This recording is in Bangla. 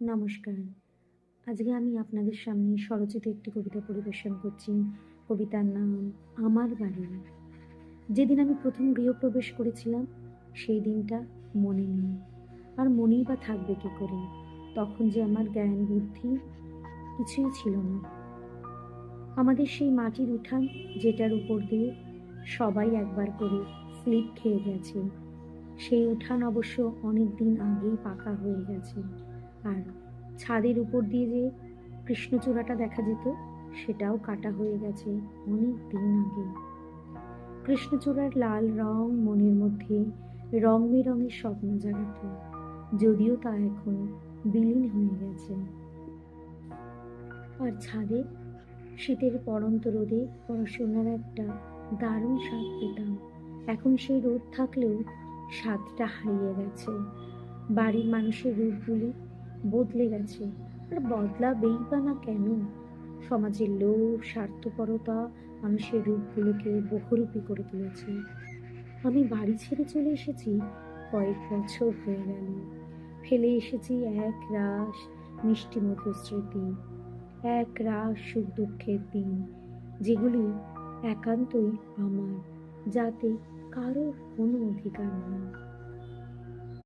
নমস্কার। আজকে আমি আপনাদের সামনে স্বরচিত একটি কবিতা পরিবেশন করছি। কবিতার নাম আমার বাড়ি। যেদিন আমি প্রথম গৃহপ্রবেশ করেছিলাম, সেই দিনটা মনে নেই। আর মনেই বা থাকবে কি করে? তখন যে আমার জ্ঞান বুদ্ধি কিছুই ছিল না। আমাদের সেই মাটির উঠান, যেটার উপর দিয়ে সবাই একবার করে স্লিপ খেয়ে গেছে। সেই উঠান অবশ্য অনেক দিন আগেই পাকা হয়ে গেছে। আর ছাদের উপর দিয়ে যে কৃষ্ণচূড়াটা দেখা যেত, সেটাও কাটা হয়ে গেছে অনেক দিন আগে। কৃষ্ণচূড়ার লাল রং মনের মধ্যে রং বেরঙের স্বপ্ন জাগাত, যদিও তা এখন বিলীন হয়ে গেছে। আর ছাদে শীতের পড়ন্ত রোদে পড়াশোনার একটা দারুণ স্বাদ পেতাম। এখন সেই রোদ থাকলেও স্বাদটা হারিয়ে গেছে। বাড়ির মানুষের রূপগুলি বদলে গেছে। আর বদলাবেই বা না কেন? সমাজের লোভ, স্বার্থপরতা মানুষের রূপগুলোকে বহুরূপী করে তুলেছে। আমি বাড়ি ছেড়ে চলে এসেছি কয়েক বছর হয়ে গেল। ফেলে এসেছি এক রাশ মিষ্টি মধুর স্মৃতি, এক রাশ সুখ দুঃখের দিন, যেগুলি একান্তই আমার, যাতে কারোর কোনো অধিকার নেই।